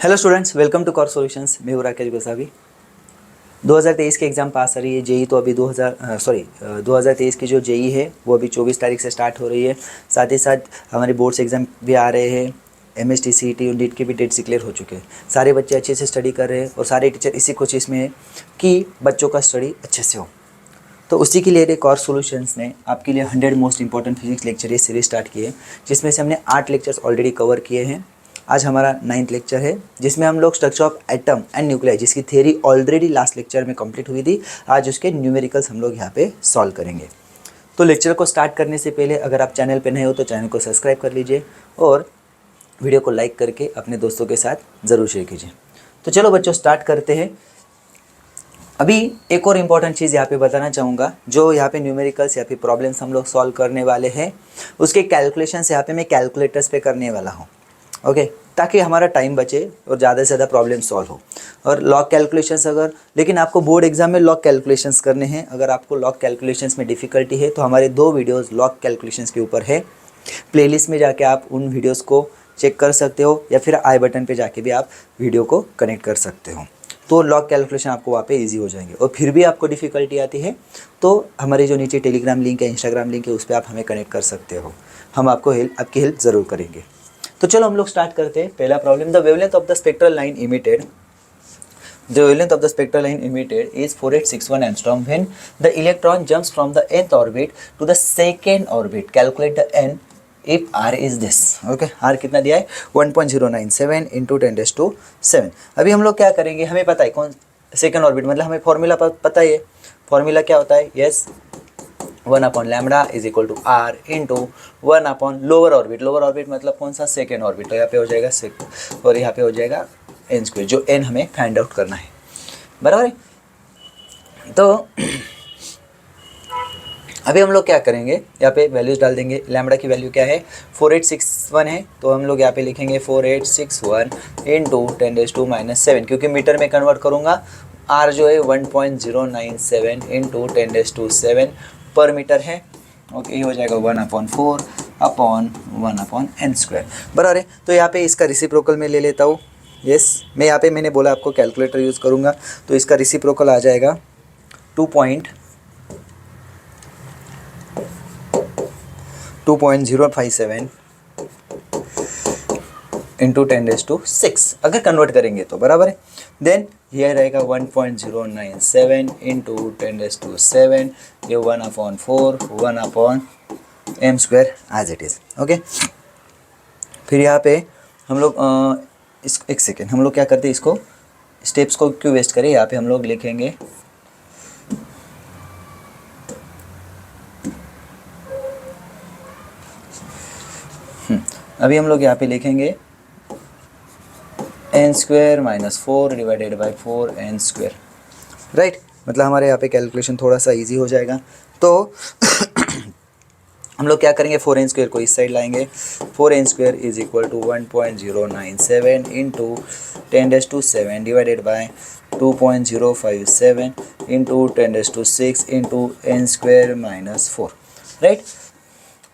Hello students, welcome to core solutions. मैं हूं राकेश गोसावी। 2023 के एग्ज़ाम पास आ रही है। जेई तो अभी 2023 की जो जेई है वो अभी 24 तारीख से स्टार्ट हो रही है। साथ ही साथ हमारे बोर्ड्स एग्ज़ाम भी आ रहे हैं। एमएसटी सीईटी और नीट के भी डेट्स डिक्लेयर हो चुके हैं। सारे बच्चे अच्छे से स्टडी कर रहे हैं और सारे टीचर इसी कोशिश में है कि बच्चों का स्टडी अच्छे से हो। तो उसी के लिए कॉर सॉल्यूशंस ने आपके लिए 100 मोस्ट इंपॉर्टेंट फिजिक्स लेक्चर ये सीरीज स्टार्ट की है, जिसमें से हमने 8 लेक्चर्स ऑलरेडी कवर किए हैं। आज हमारा 9th लेक्चर है, जिसमें हम लोग structure of atom and nuclei, जिसकी थ्योरी ऑलरेडी लास्ट लेक्चर में कंप्लीट हुई थी, आज उसके न्यूमेरिकल्स हम लोग यहाँ पे सॉल्व करेंगे। तो लेक्चर को स्टार्ट करने से पहले अगर आप चैनल पर नए हो तो चैनल को सब्सक्राइब कर लीजिए और वीडियो को लाइक करके अपने दोस्तों के साथ ज़रूर शेयर कीजिए। तो चलो बच्चों, स्टार्ट करते हैं। अभी एक और इम्पॉर्टेंट चीज़ यहाँ पे बताना चाहूँगा। जो यहाँ पे न्यूमेरिकल्स या फिर प्रॉब्लम्स हम लोग सॉल्व करने वाले हैं, उसके कैलकुलेशंस यहाँ पे मैं कैलकुलेटर्स पे करने वाला हूँ। ओके, ताकि हमारा टाइम बचे और ज़्यादा से ज़्यादा प्रॉब्लम सॉल्व हो। और लॉग कैलकुलेशंस लेकिन आपको बोर्ड एग्जाम में लॉग कैलकुलेशंस करने हैं। अगर आपको लॉग कैलकुलेशंस में डिफ़िकल्टी है तो हमारे 2 वीडियोज़ लॉग कैलकुलेशंस के ऊपर है। प्लेलिस्ट में जाके आप उन वीडियोज़ को चेक कर सकते हो या फिर आई बटन पे जाके भी आप वीडियो को कनेक्ट कर सकते हो। तो लॉग कैलकुलेशन आपको वहाँ पे इजी हो जाएंगे। और फिर भी आपको डिफ़िकल्टी आती है तो हमारे जो नीचे टेलीग्राम लिंक है, इंस्टाग्राम लिंक है, उस पर आप हमें कनेक्ट कर सकते हो। हम आपकी हेल्प ज़रूर करेंगे। तो चलो हम लोग स्टार्ट करते हैं। पहला problem, the wavelength of the spectral line emitted is 4861 angstrom when the electron jumps from the nth orbit to the second orbit. Calculate the n if r is this. Okay, r कितना दिया है? 1.097 into 10⁻⁷। अभी हम लोग क्या करेंगे, हमें पता है कौन सेकेंड ऑर्बिट, मतलब हमें फॉर्मूला पता है। फॉर्मूला क्या होता है? Yes, 1/λ is equal to R into 1/ lower orbit. Lower orbit मतलब कौन सा? Second orbit. तो यहाँ पे हो जाएगा और यहाँ पे हो जाएगा एन स्क्वायर, जो एन हमें फाइंड आउट करना है। बराबर है। तो अभी हम लोग क्या करेंगे, यहाँ पे वैल्यूज डाल देंगे। लैम्बडा की वैल्यू क्या है? 4861 है, तो हम लोग यहाँ पे लिखेंगे 4861 इंटू 10⁻⁷, क्योंकि मीटर में कन्वर्ट करूँगा। आर जो है 1.097 इंटू 10⁻⁷ पर मीटर है। ओके, ये हो जाएगा 1/4/1/n²। बराबर है। तो यहाँ पे इसका रेसिप्रोकल में ले लेता हूँ। यस, मैं यहाँ पे मैंने बोला आपको कैलकुलेटर यूज़ करूँगा, तो इसका रेसिप्रोकल आ जाएगा 2.057 इंटू 10⁻⁶ अगर कन्वर्ट करेंगे तो। बराबर है। देन यह रहेगा 1.097 इंटू 10⁻⁷, ये 1/4/1/m² as it is. Okay, फिर यहाँ पे हम लोग एक सेकेंड, हम लोग क्या करते हैं, इसको स्टेप्स को क्यों वेस्ट करें। यहाँ पे हम लोग लिखेंगे अभी हम लोग यहाँ पे लिखेंगे n² - 4 divided by 4n²। Right, मतलब हमारे यहाँ पे कैलकुलेशन थोड़ा सा इजी हो जाएगा। तो हम लोग क्या करेंगे, 4n² को इस साइड लाएंगे। 4n² is equal to 1.097 into 10⁻⁷ divided by 2.057 into 10⁻⁶ into n² - 4। Right,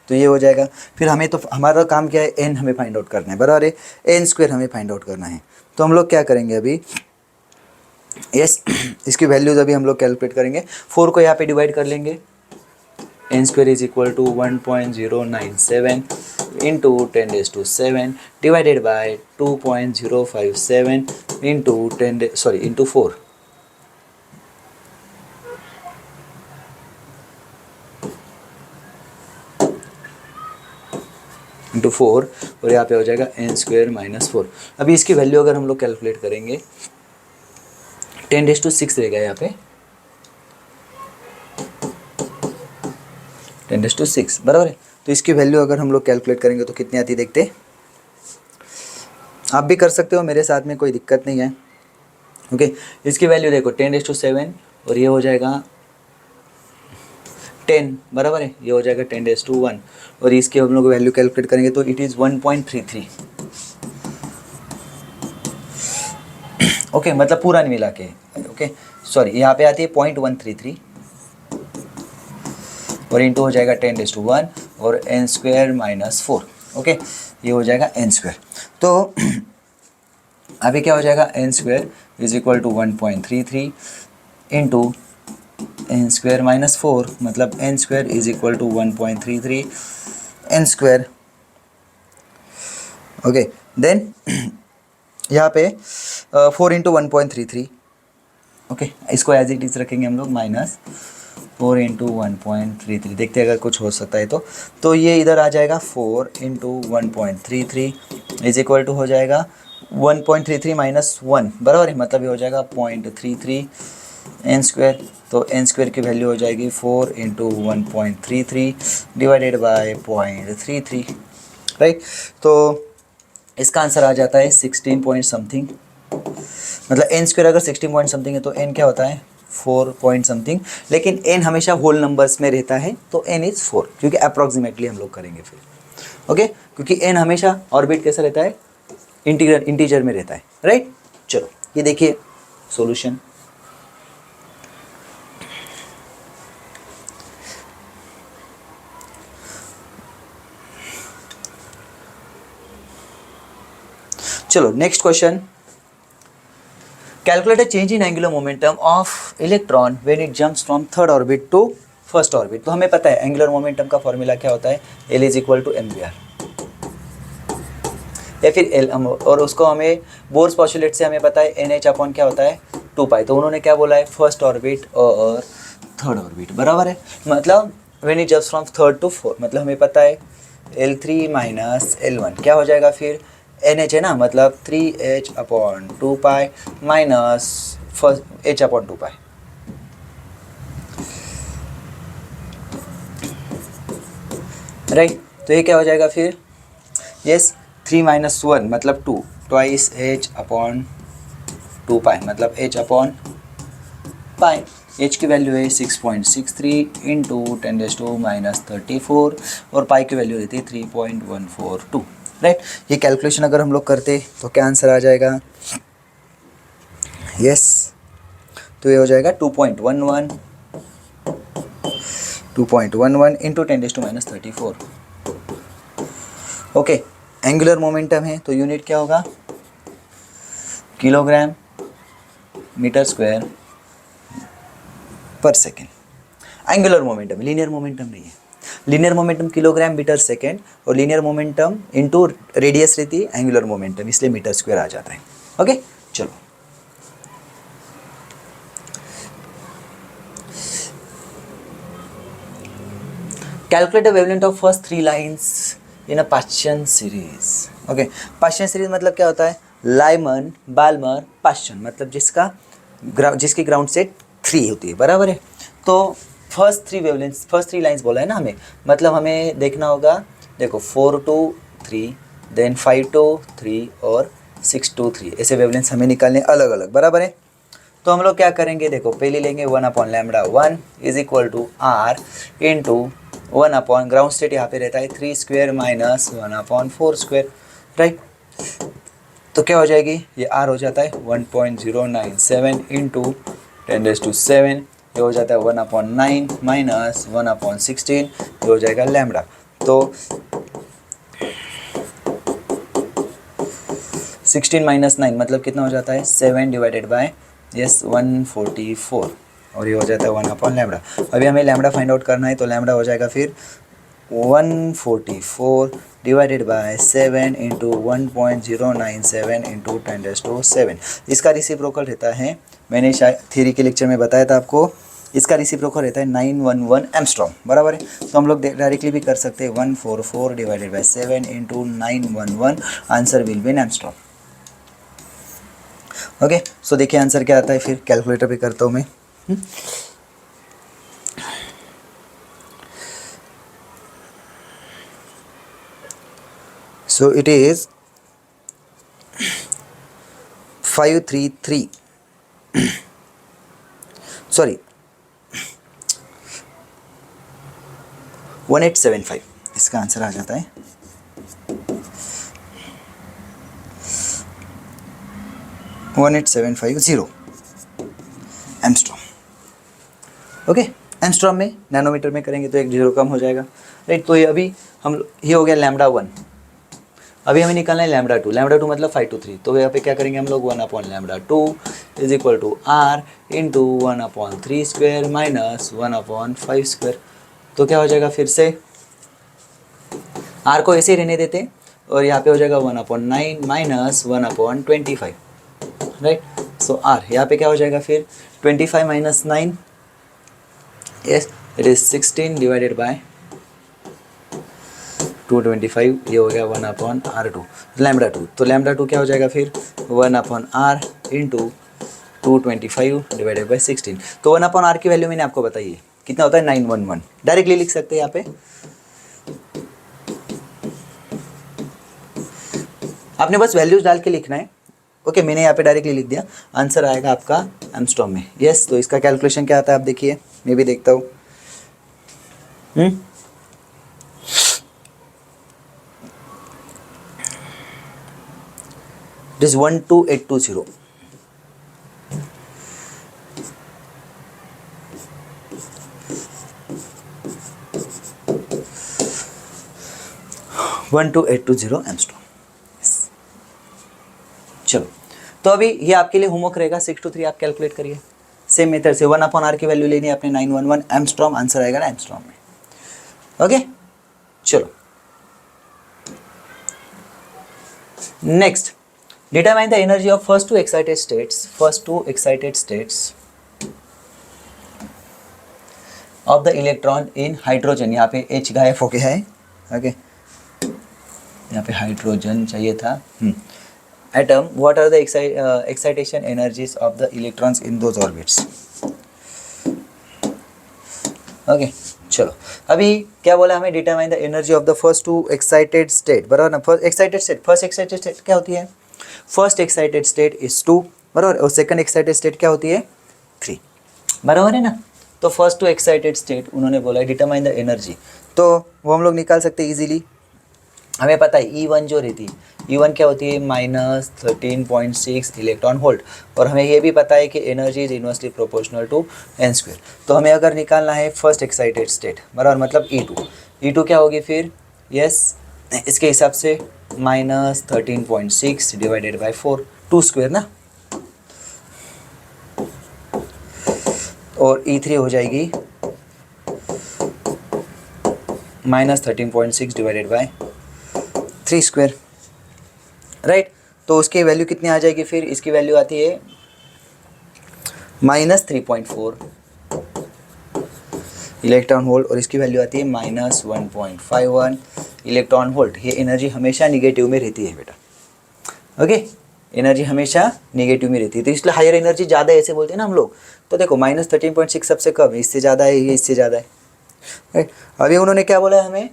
तो ये हो जाएगा। फिर हमें तो हमारा काम क्या है, n हमें फाइंड आउट करना है। बराबर है, n² हमें फाइंड आउट करना है। तो हम लोग क्या करेंगे अभी, यस, इसकी वैल्यूज अभी हम लोग कैलकुलेट करेंगे। 4 को यहाँ पे डिवाइड कर लेंगे। n² is equal to 1.097 into 10⁻⁷ divided by 2.057 into 4 into 4, और यहाँ पे हो जाएगा n² - 4। अभी इसकी वैल्यू अगर हम लोग कैलकुलेट करेंगे, 10⁻⁶ रहेगा यहाँ पे, 10⁻⁶। बराबर है। तो इसकी वैल्यू अगर हम लोग कैलकुलेट करेंगे तो कितनी आती है देखते। आप भी कर सकते हो मेरे साथ में, कोई दिक्कत नहीं है। ओके, इसकी वैल्यू देखो 10⁻⁷, और ये हो जाएगा 10। बराबर है, ये हो जाएगा 10⁻⁴, और इसकी हम लोग वैल्यू कैलकुलेट करेंगे तो इट इज़ 1.33। ओके, मतलब पूरा नहीं मिला के। ओके, सॉरी, यहाँ पे आती है 0.133, और इंटू हो जाएगा 10⁻⁴ और n² - 4। ओके, ये हो जाएगा n²। तो अभी क्या हो जाएगा, n square is equal to 1.33 into n square minus 4, मतलब n square is equal to 1.33 n square. Okay, then यहाँ पे 4 इंटू 1.33, ओके, इसको एज इट इज रखेंगे हम लोग, माइनस 4 इंटू 1.33, देखते हैं अगर कुछ हो सकता है तो ये इधर आ जाएगा 4 इंटू 1.33 इज इक्वल टू हो जाएगा 1.33 माइनस 1, बराबर है, मतलब ये हो जाएगा 0.33 एन स्क्वायर। तो एन स्क्वायर की वैल्यू हो जाएगी 4 इंटू 1.33 डिवाइडेड बाय 0.33, राइट। तो इसका आंसर आ जाता है 16 पॉइंट समथिंग, मतलब एन स्क्वायर अगर 16 पॉइंट समथिंग है तो एन क्या होता है 4 पॉइंट समथिंग, लेकिन एन हमेशा होल नंबर्स में रहता है तो एन इज़ 4, क्योंकि अप्रॉक्सीमेटली हम लोग करेंगे फिर, ओके, क्योंकि एन हमेशा ऑर्बिट कैसा रहता है, इंटीजर में रहता है, राइट। चलो ये देखिए सॉल्यूशन। चलो next question, calculate a change in angular momentum of electron when it jumps from third orbit to first orbit. तो हमें पता है एंगुलर मोमेंटम का फॉर्मूला क्या होता है, L is equal to mvr, या फिर L, और उसको हमें बोर्स पॉस्टुलेट से हमें पता है NH अपॉन क्या होता है 2 पाई। तो उन्होंने क्या बोला है, फर्स्ट ऑर्बिट और थर्ड ऑर्बिट, बराबर है, मतलब when it jumps from third to fourth, मतलब हमें पता है L3 माइनस L1 क्या हो जाएगा फिर NH है ना, मतलब 3H upon 2 pi minus first H upon 2 पाई, राइट। तो ये क्या हो जाएगा फिर, यस 3 माइनस 1 मतलब 2, ट्वाइस H अपॉन 2 पाई, मतलब H अपॉन पाई। H की वैल्यू है 6.63 इंटू 10⁻⁻34 और पाई की वैल्यू रहती है 3.142, राइट। ये कैलकुलेशन अगर हम लोग करते तो क्या आंसर आ जाएगा, यस तो ये हो जाएगा 2.11 इंटू 10⁻34, ओके। एंगुलर मोमेंटम है तो यूनिट क्या होगा, kilogram metre square per second. Angular momentum, linear momentum नहीं है, linear momentum kilogram metre second और लीनियर मोमेंटम इनटू रेडियस रहती है एंगुलर मोमेंटम, इसलिए मीटर स्क्वायर आ जाता है, ओके। चलो calculate the wavelength of first 3 lines in a Paschen series, okay. Paschen series मतलब क्या होता है, लाइमन बाल्मर पाश्चन, मतलब जिसकी ग्राउंड से 3 होती है, बराबर है। तो फर्स्ट 3 वेवलेंथ्स, फर्स्ट 3 लाइंस बोला है ना हमें, मतलब हमें देखना होगा, देखो 4 to 3, देन 5 to 3 और 6 to 3, ऐसे वेवलेंथ्स हमें निकालने अलग अलग, बराबर है। तो हम लोग क्या करेंगे, देखो पहले लेंगे 1/λ1 is equal to r into 1 upon ground state यहाँ पे रहता है 3 स्क्वायर माइनस 1/4 स्क्वायर, राइट। तो क्या हो जाएगी, ये r हो जाता है 1.097 इंटू 10⁻⁷, ये हो जाता है 1/9 माइनस 1/16, ये हो जाएगा लैम्बडा। तो 16 माइनस 9 मतलब कितना हो जाता है 7 डिवाइडेड बाय 144, और ये हो जाता है 1/λ। अभी हमें लैम्बडा फाइंड आउट करना है, तो लैम्बडा हो जाएगा फिर 144 डिवाइडेड बाय 7 इंटू 1.097 इंटू 10⁻⁷। इसका रिसिप्रोकल रहता है, मैंने शायद थ्योरी के लेक्चर में बताया था आपको, इसका रिसिप्रोकल रहता है 911 एंगस्ट्रॉम, बराबर है। तो हम लोग डायरेक्टली भी कर सकते हैं 144 divided by 7 into 911, answer will be in angstrom, okay. So देखिए आंसर क्या आता है, फिर कैलकुलेटर पे करता हूँ मैं। सो इट इज 533 सॉरी 1875, इसका आंसर आ जाता है 18750 एंगस्ट्रॉम, ओके। एंगस्ट्रॉम में नैनोमीटर में करेंगे तो एक जीरो कम हो जाएगा, राइट। तो ये अभी ये हो गया λ1, अभी हमें निकालना है लैम्डा टू मतलब 5 to 3, तो यहाँ पे क्या करेंगे हम लोग 1/λ2 is equal to R into 1/3 square minus 1/5 square. तो क्या हो जाएगा, फिर से आर को ऐसे ही रहने देते और यहाँ पे हो जाएगा 1/9 माइनस 1/25, राइट। सो आर यहाँ पे क्या हो जाएगा फिर 25 minus 9, yes it is 16 divided by 225, ये हो गया 1/r2 लैम्डा टू। तो लैम्डा टू क्या हो जाएगा फिर 1/r इंटू 225 डिवाइडेड बाई 16। तो 1/r की वैल्यू मैंने आपको बताई है कितना होता है 911, डायरेक्टली लिख सकते हैं यहाँ पे। आपने बस वैल्यूज डाल के लिखना है। ओके मैंने यहाँ पे डायरेक्टली लिख दिया, आंसर आएगा आपका एंगस्ट्रॉम में। यस तो इसका कैलकुलेशन क्या आता है आप देखिए, मैं भी देखता हूँ। It is 12820। एंगस्ट्रॉम। चलो तो अभी ये आपके लिए होमवर्क रहेगा, 6 to 3 आप कैलकुलेट करिए सेम मेथड से। 1/r की वैल्यू लेनी है आपने 911 एंगस्ट्रॉम, आंसर आएगा ना एंगस्ट्रॉम में। ओके चलो next, determine the energy of first two excited states of the electron in hydrogen. यहाँ पे H गायब हो गया है, ओके यहाँ पे हाइड्रोजन चाहिए था। Atom, what are the excitation energies of the electrons in those orbits. Okay चलो अभी क्या बोला हमें, determine the energy of the first two excited state, बराबर ना। फर्स्ट एक्साइटेड स्टेट क्या होती है, फर्स्ट एक्साइटेड स्टेट इज 2 बराबर, और सेकंड एक्साइटेड स्टेट क्या होती है 3, बराबर है ना। तो फर्स्ट टू एक्साइटेड स्टेट उन्होंने बोला है डिटरमाइन द एनर्जी, तो वो हम लोग निकाल सकते हैं इजीली। हमें पता है E1 जो रहती है, E1 क्या होती है -13.6 इलेक्ट्रॉन वोल्ट, और हमें ये भी पता है कि energy is inversely proportional to n²। तो हमें अगर निकालना है फर्स्ट एक्साइटेड स्टेट बराबर मतलब E2 क्या होगी फिर, यस इसके हिसाब से -13.6 डिवाइडेड बाई 4 2² ना, और E3 हो जाएगी -13.6 डिवाइडेड बाई 3², राइट। तो उसकी वैल्यू कितनी आ जाएगी फिर, इसकी वैल्यू आती है -3.4 इलेक्ट्रॉन वोल्ट, और इसकी वैल्यू आती है -1.51 इलेक्ट्रॉन वोल्ट। ये एनर्जी हमेशा निगेटिव में रहती है बेटा, ओके एनर्जी हमेशा निगेटिव में रहती है, तो इसलिए हायर एनर्जी ज़्यादा है ऐसे बोलते हैं ना हम लोग। तो देखो -13.6 सबसे कम है, इससे ज़्यादा है, ये इससे ज़्यादा है, राइट। अभी उन्होंने क्या बोला है हमें,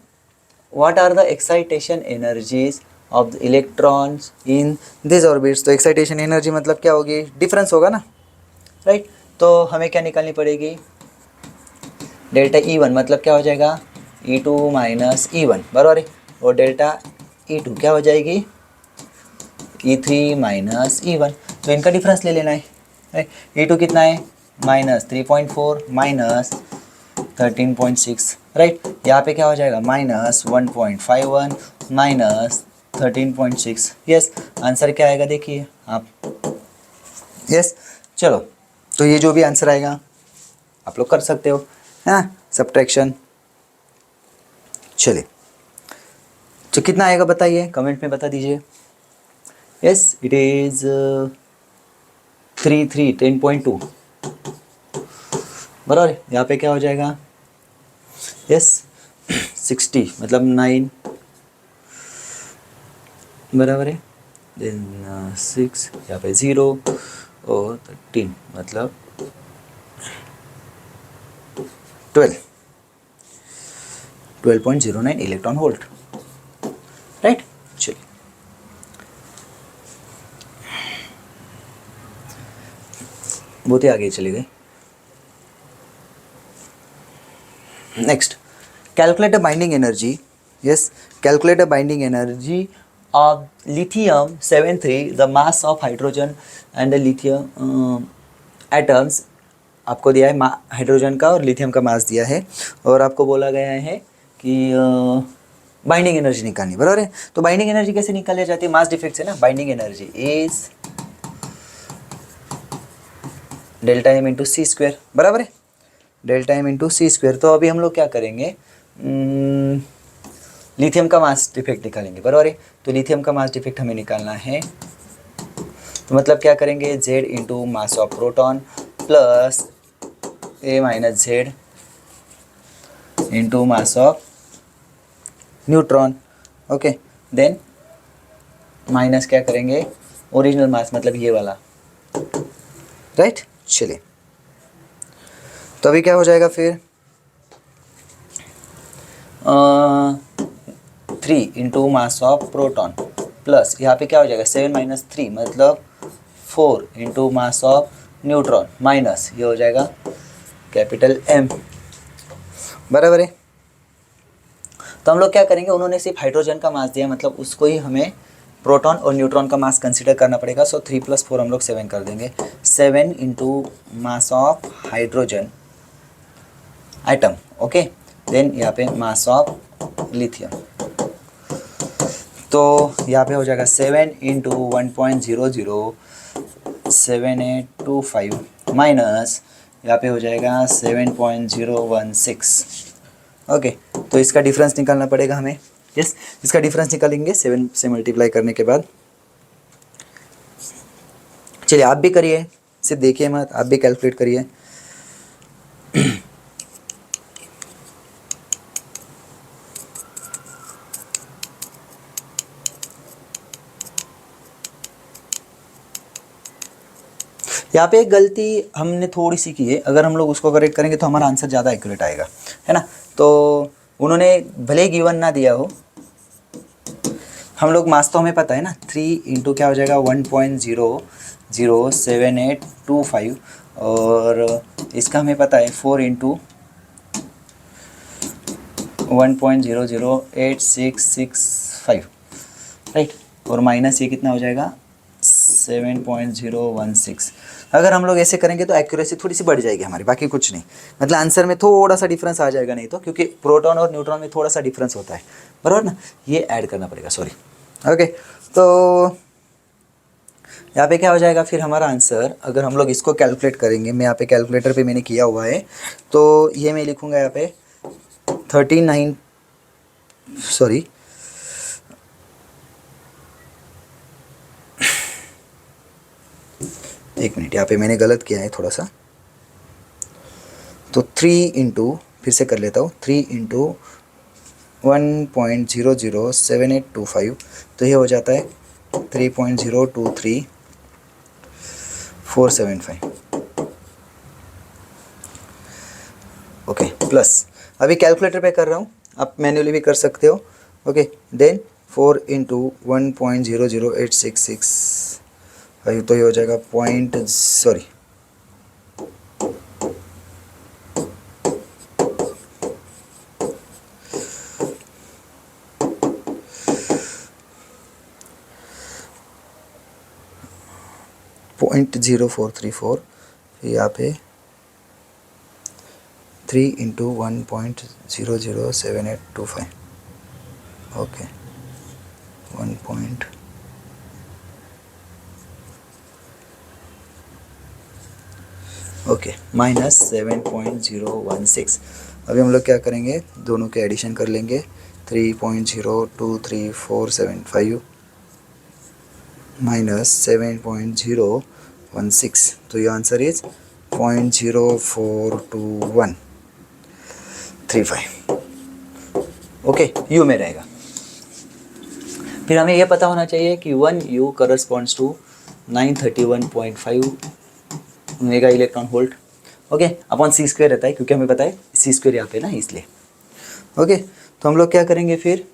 what are the excitation energies of the electrons in this orbits. तो एक्साइटेशन एनर्जी मतलब क्या होगी, डिफरेंस होगा ना, राइट। तो हमें क्या निकालनी पड़ेगी, डेल्टा E1 मतलब क्या हो जाएगा E2 माइनस E1 बराबर है, और डेल्टा E2 क्या हो जाएगी E3 माइनस E1। तो इनका डिफरेंस ले लेना है, राइट। E2 कितना है -3.4 माइनस 13.6, राइट। यहाँ पे क्या हो जाएगा -1.51 माइनस 13.6, यस आंसर क्या आएगा देखिए आप, यस चलो तो ये जो भी आंसर आएगा आप लोग कर सकते हो, हाँ सब्ट्रैक्शन। चलिए तो कितना आएगा बताइए, कमेंट में बता दीजिए। यस इट इज 10.2 बराबर। यहाँ पे क्या हो जाएगा, यस 60 मतलब 9 बराबर है, देन 6 यहाँ पे 0 और 13 मतलब 12.09 इलेक्ट्रॉन वोल्ट, राइट। चलिए बहुत ही आगे चले गए। Next, calculate the binding energy, yes calculate the binding energy of lithium 73, the mass of hydrogen and the lithium atoms। आपको दिया है हाइड्रोजन का और लिथियम का मास दिया है, और आपको बोला गया है कि बाइंडिंग एनर्जी निकालनी, बराबर है। तो बाइंडिंग एनर्जी कैसे निकाली जाती है, मास डिफेक्ट से ना। Binding energy is delta M into C square, बराबर है, delta M into C square. तो अभी हम लोग क्या करेंगे, लिथियम का मास डिफेक्ट निकालेंगे, बराबर है। तो लिथियम का मास डिफेक्ट हमें निकालना है, तो मतलब क्या करेंगे, Z into mass of proton plus A minus Z into mass of neutron. Okay, then minus क्या करेंगे, ओरिजिनल मास मतलब ये वाला, राइट। चलिए, तो अभी क्या हो जाएगा फिर, 3 into mass of proton plus यहाँ पे क्या हो जाएगा 7 माइनस 3 मतलब 4 into mass of neutron minus ये हो जाएगा कैपिटल M, बराबर है। तो हम लोग क्या करेंगे, उन्होंने सिर्फ हाइड्रोजन का मास दिया, मतलब उसको ही हमें प्रोटॉन और न्यूट्रॉन का मास कंसीडर करना पड़ेगा। सो 3 + 4 हम लोग 7 कर देंगे, 7 into mass of hydrogen atom, okay. Then यहाँ पे मास ऑफ लिथियम, तो यहाँ पे हो जाएगा 7 इंटू 1.007825 माइनस यहाँ पे हो जाएगा 7.016, ओके। तो इसका डिफरेंस निकालना पड़ेगा हमें, यस। इसका डिफरेंस निकालेंगे 7 से मल्टीप्लाई करने के बाद। चलिए आप भी करिए, सिर्फ देखिए मत, आप भी कैलकुलेट करिए। यहाँ पे एक गलती हमने थोड़ी सी की है, अगर हम लोग उसको करेक्ट करेंगे तो हमारा आंसर ज़्यादा एक्यूरेट आएगा, है ना। तो उन्होंने भले ही गिवन ना दिया हो, हम लोग मास तो हमें पता है ना, 3 इंटू क्या हो जाएगा 1.007825 और इसका हमें पता है 4 इंटू 1.008665, राइट। और माइनस ये कितना हो जाएगा 7.016। अगर हम लोग ऐसे करेंगे तो एक्यूरेसी थोड़ी सी बढ़ जाएगी हमारी, बाकी कुछ नहीं, मतलब आंसर में थोड़ा सा डिफरेंस आ जाएगा, नहीं तो क्योंकि प्रोटॉन और न्यूट्रॉन में थोड़ा सा डिफरेंस होता है, बराबर ना, ये ऐड करना पड़ेगा, सॉरी, ओके। तो यहाँ पे क्या हो जाएगा फिर हमारा आंसर, अगर हम लोग इसको कैलकुलेट करेंगे, मैं यहाँ पे कैलकुलेटर पे मैंने किया हुआ है, तो ये मैं लिखूँगा यहाँ पे 39, सॉरी एक मिनट, यहाँ पे मैंने गलत किया है थोड़ा सा। तो 3 इंटू, फिर से कर लेता हूँ, 3 इंटू 1.007825, तो ये हो जाता है 3.023475, ओके। प्लस अभी कैलकुलेटर पे कर रहा हूँ, आप मैन्युअली भी कर सकते हो, ओके। देन 4 इंटू 1.008665, तो ये हो जाएगा 0.0434, यहाँ पे 3 इंटू 1.007825, ओके, 1. Okay minus 7.016। अभी हम लोग क्या करेंगे, दोनों के एडिशन कर लेंगे, 3.023475 माइनस 7.016, तो ये आंसर इज 0.042135, ओके, यू में रहेगा। फिर हमें यह पता होना चाहिए कि 1 U corresponds to 931.5 mega electron volt, okay, upon C square रहता है, क्योंकि हमें पता है C स्क्वायर यहाँ पे ना, इसलिए, ओके। तो हम लोग क्या करेंगे फिर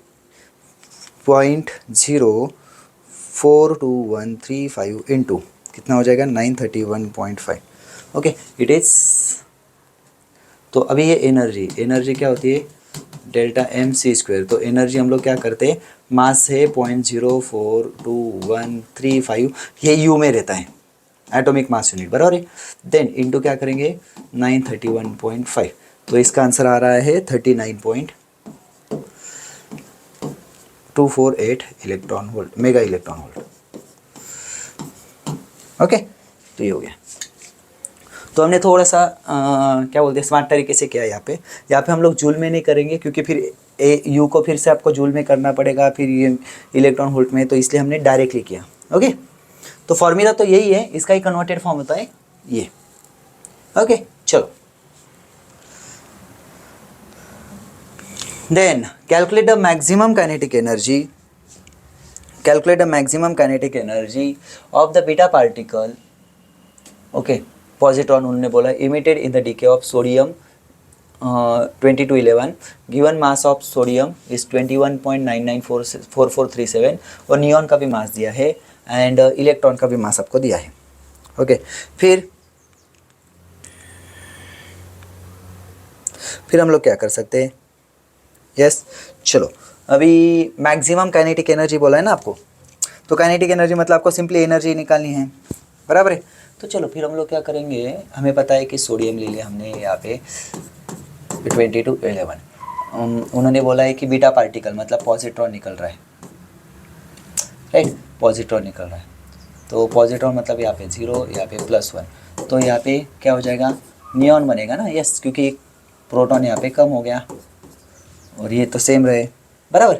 0.04235 इंटू कितना हो जाएगा 931.5, ओके, इट इज़। तो अभी ये एनर्जी क्या होती है, डेल्टा एम सी स्क्वायर। तो एनर्जी हम लोग क्या करते हैं, मास है 0.04135, ये यू में रहता है, एटॉमिक मास यूनिट, बराबर है। देन इनटू क्या करेंगे 931.5, तो इसका आंसर आ रहा है 39. 248 electron volt, mega electron volt. Okay, तो ये हो गया। तो हमने थोड़ा सा क्या बोलते हैं स्मार्ट तरीके से किया यहाँ पे हम लोग जूल में नहीं करेंगे, क्योंकि फिर यू को फिर से आपको जूल में करना पड़ेगा, फिर ये इलेक्ट्रॉन वोल्ट में, तो इसलिए हमने डायरेक्टली किया। ओके, तो फॉर्मूला तो यही है, इसका ही कन्वर्टेड फॉर्म होता है ये। ओके, चलो then calculate the maximum kinetic energy, calculate the maximum kinetic energy of the beta particle. Okay, positron उन्होंने बोला emitted in the decay of sodium 2211, given mass of sodium is 21.994437 और neon का भी मास दिया है एंड इलेक्ट्रॉन का भी मास आपको दिया है। ओके, फिर हम लोग क्या कर सकते हैं, यस चलो अभी मैक्सिमम काइनेटिक एनर्जी बोला है ना आपको, तो काइनेटिक एनर्जी मतलब आपको सिंपली एनर्जी निकालनी है, बराबर है। तो चलो फिर हम लोग क्या करेंगे, हमें पता है कि सोडियम ले लिया हमने यहाँ पे 2211, उन्होंने बोला है कि बीटा पार्टिकल मतलब पॉजिट्रॉन निकल रहा है, राइट, पॉजिट्रॉन निकल रहा है, तो पॉजिट्रॉन मतलब यहाँ पे 0, यहाँ पे +1, तो यहाँ पे क्या हो जाएगा, नियॉन बनेगा ना, यस, क्योंकि प्रोटॉन यहाँ पे कम हो गया और ये तो सेम रहे, बराबर।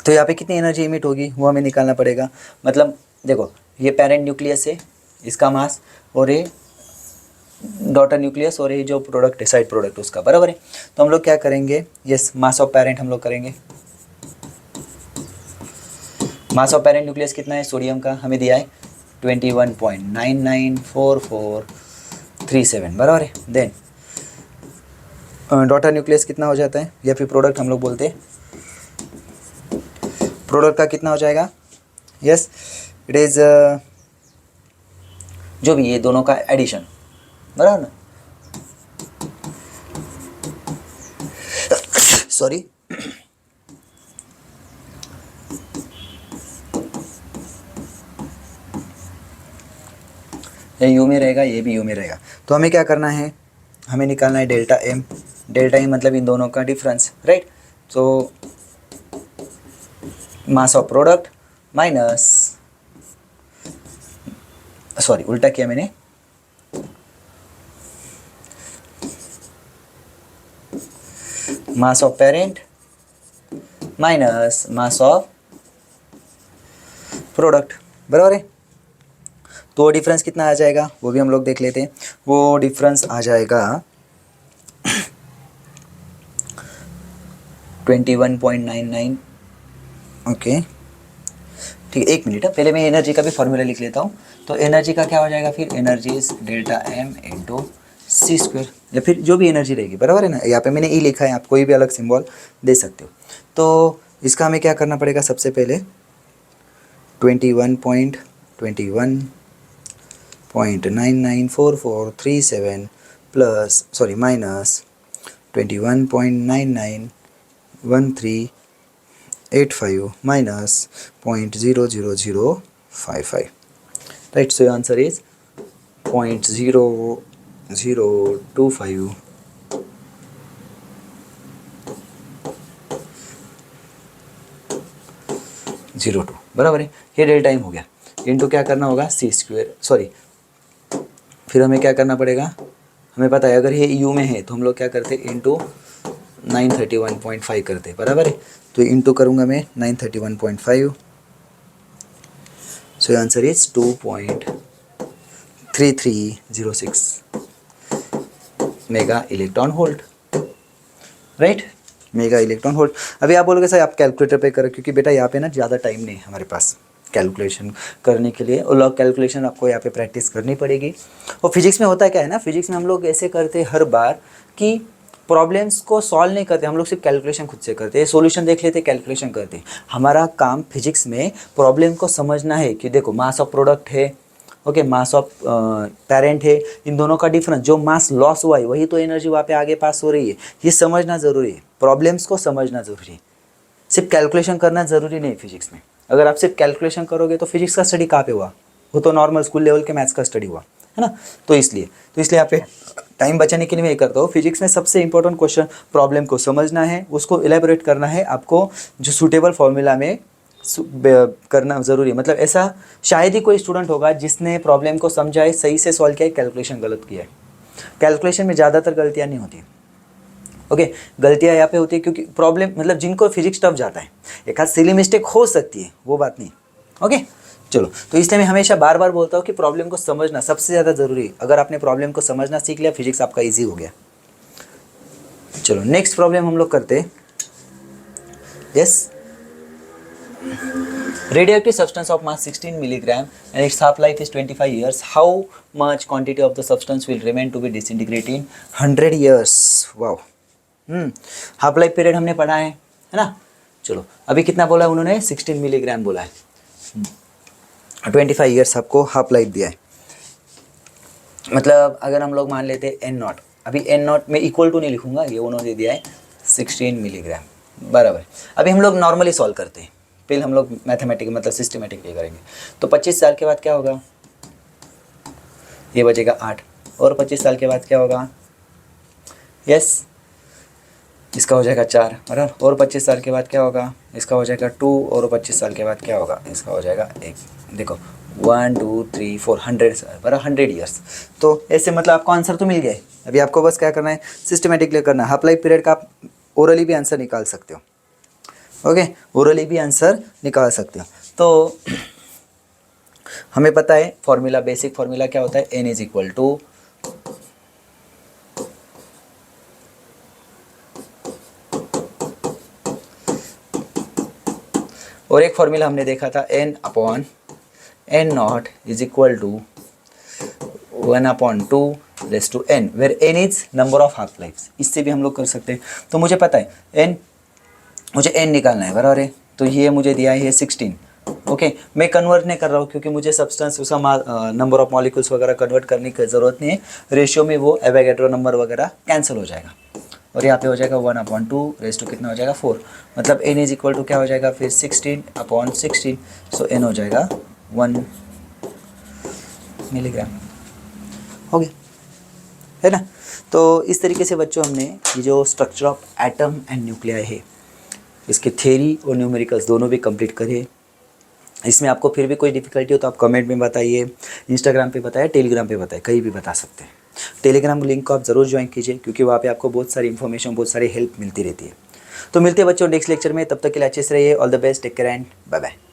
तो यहाँ पे कितनी एनर्जी इमिट होगी वो हमें निकालना पड़ेगा। मतलब देखो ये पेरेंट न्यूक्लियस है, इसका मास, और ये डॉटर न्यूक्लियस, और ये जो प्रोडक्ट है साइड प्रोडक्ट उसका, बराबर है। तो हम लोग क्या करेंगे, यस मास ऑफ पेरेंट हम लोग करेंगे। मास ऑफ पेरेंट न्यूक्लियस कितना है सोडियम का, हमें दिया है 21.994437, बराबर है। देन डॉटर न्यूक्लियस कितना हो जाता है, या फिर प्रोडक्ट हम लोग बोलते हैं, प्रोडक्ट का कितना हो जाएगा, यस इट इज़ जो भी ये दोनों का एडिशन, बराबर ना, सॉरी ये यू में रहेगा, ये भी यू में रहेगा। तो हमें क्या करना है, हमें निकालना है डेल्टा एम, डेल्टा एम मतलब इन दोनों का डिफरेंस, राइट। तो mass of product minus, sorry उल्टा किया मैंने, mass of parent minus mass of product, बराबर है। तो डिफरेंस कितना आ जाएगा वो भी हम लोग देख लेते हैं, वो डिफरेंस आ जाएगा 21.99। ओके ठीक है, एक मिनट, पहले मैं एनर्जी का भी फॉर्मूला लिख लेता हूँ। तो एनर्जी का क्या हो जाएगा फिर, energy is delta M into C square, या फिर जो भी एनर्जी रहेगी, बराबर है ना। यहाँ पे मैंने ई लिखा है, आप कोई भी अलग सिंबल दे सकते हो। तो इसका हमें क्या करना पड़ेगा, सबसे पहले 21.994437 plus sorry minus 21.991385 minus 0.00055, right? So your answer is 0.0025 02, बराबर है। ये डेल्टा टाइम हो गया, इनटू क्या करना होगा सी स्क्वायर, सॉरी फिर हमें क्या करना पड़ेगा, हमें पता है अगर ये यू में है तो हम लोग क्या करते हैं इनटू 931.5 करते, बराबर है। तो इंटू करूँगा मैं 931.5, so answer is 2.3306 mega electron volt, right, mega electron volt. अभी आप बोलोगे सर आप कैलकुलेटर पे करो, क्योंकि बेटा यहाँ पे ना ज़्यादा टाइम नहीं है हमारे पास कैलकुलेशन करने के लिए, और लॉग कैलकुलेशन आपको यहाँ पे प्रैक्टिस करनी पड़ेगी। और फिजिक्स में होता क्या है ना, फिजिक्स में हम लोग ऐसे करते हर बार कि प्रॉब्लम्स को सॉल्व नहीं करते, हम लोग सिर्फ कैलकुलेशन खुद से करते हैं, सॉल्यूशन देख लेते, कैलकुलेशन करते हैं। हमारा काम फिजिक्स में प्रॉब्लम को समझना है कि देखो मास ऑफ प्रोडक्ट है, ओके, मास ऑफ पेरेंट है, इन दोनों का डिफरेंस, जो मास लॉस हुआ है वही तो एनर्जी वहाँ पे आगे पास हो रही है, ये समझना ज़रूरी है, प्रॉब्लम्स को समझना ज़रूरी है, सिर्फ कैलकुलेशन करना ज़रूरी नहीं फिजिक्स में। अगर आप सिर्फ कैलकुलेशन करोगे तो फिजिक्स का स्टडी कहाँ पे हुआ, वो तो नॉर्मल स्कूल लेवल के मैथ्स का स्टडी हुआ, है ना। तो इसलिए यहाँ पे टाइम बचाने के लिए मैं ये करता हूँ, फिजिक्स में सबसे इंपॉर्टेंट क्वेश्चन प्रॉब्लम को समझना है, उसको इलेबोरेट करना है, आपको जो सूटेबल फॉर्मूला में करना ज़रूरी है। मतलब ऐसा शायद ही कोई स्टूडेंट होगा जिसने प्रॉब्लम को समझा है, सही से सॉल्व किया है, कैलकुलेशन गलत किया है। कैलकुलेशन में ज़्यादातर गलतियाँ नहीं होती, ओके। गलतियाँ यहाँ पे होती है क्योंकि प्रॉब्लम मतलब जिनको फिजिक्स टफ जाता है, एक आध सिली मिस्टेक हो सकती है, वो बात नहीं, ओके। चलो, तो इसलिए मैं हमेशा बार बार बोलता हूँ कि प्रॉब्लम को समझना सबसे ज़्यादा ज़रूरी है। अगर आपने प्रॉब्लम को समझना सीख लिया, फिजिक्स आपका ईजी हो गया। चलो नेक्स्ट प्रॉब्लम हम लोग करते हैं। Yes, radioactive substance of mass 16 milligram and its half life is 25 years. How much quantity of the substance will remain to be disintegrated in 100 years? Wow. Half life period हमने पढ़ा है ना। चलो अभी कितना बोला है उन्होंने, 16 मिलीग्राम बोला है। 25 ईयर्स आपको हाफ लाइफ दिया है। मतलब अगर हम लोग मान लेते हैं एन नॉट, अभी एन नॉट में इक्वल टू नहीं लिखूंगा, ये उन्होंने दिया है 16 मिलीग्राम बराबर। अभी हम लोग नॉर्मली सॉल्व करते हैं, पहले हम लोग मैथमेटिक मतलब सिस्टमेटिकली करेंगे। तो 25 साल के बाद क्या होगा, ये बचेगा 8, और 25 साल के बाद क्या होगा, यस इसका हो जाएगा 4 बराबर, और 25 साल के बाद क्या होगा, इसका हो जाएगा 2, और 25 साल के बाद क्या होगा, इसका हो जाएगा 1। देखो 1 2 3 4 100 बराबर 100 ईयर्स। तो ऐसे मतलब आपको आंसर तो मिल गया है। अभी आपको बस क्या करना है, सिस्टमेटिकली करना है। हाफ लाइफ पीरियड का आप ओरली भी आंसर निकाल सकते हो, ओके, ओरली भी आंसर निकाल सकते हो। तो हमें पता है फॉर्मूला, बेसिक फॉर्मूला क्या होता है, n इज इक्वल टू और एक फॉर्मूला हमने देखा था n upon n not is equal to 1/2 raise to n, where n is number of half lifes. इससे भी हम लोग कर सकते हैं। तो मुझे पता है मुझे n निकालना है बराबर है, तो ये मुझे दिया है 16, ओके। मैं कन्वर्ट नहीं कर रहा हूँ क्योंकि मुझे सब्सटेंस उसका नंबर ऑफ मॉलिक्यूल्स वगैरह कन्वर्ट करने की ज़रूरत नहीं है। रेशियो में वो एवोगैड्रो नंबर वगैरह कैंसिल हो जाएगा, और यहाँ पे हो जाएगा 1/2 रेज़ टू कितना हो जाएगा 4। मतलब n इज इक्वल टू क्या हो जाएगा फिर 16/16, सो n हो जाएगा 1 मिलीग्राम, हो गया है ना। तो इस तरीके से बच्चों हमने ये जो structure of atom and nuclei है, इसके थ्योरी और न्यूमेरिकल्स दोनों भी कंप्लीट करे। इसमें आपको फिर भी कोई डिफ़िकल्टी हो तो आप कमेंट में बताइए, इंस्टाग्राम पे बताइए, टेलीग्राम पे बताइए, कहीं भी बता सकते हैं। टेलीग्राम लिंक को आप ज़रूर ज्वाइन कीजिए क्योंकि वहाँ पे आपको बहुत सारी इन्फॉर्मेशन, बहुत सारी हेल्प मिलती रहती है। तो मिलते हैं बच्चों नेक्स्ट लेक्चर में, तब तक के लिए अच्छे से रहिए। All the best, take care and bye bye.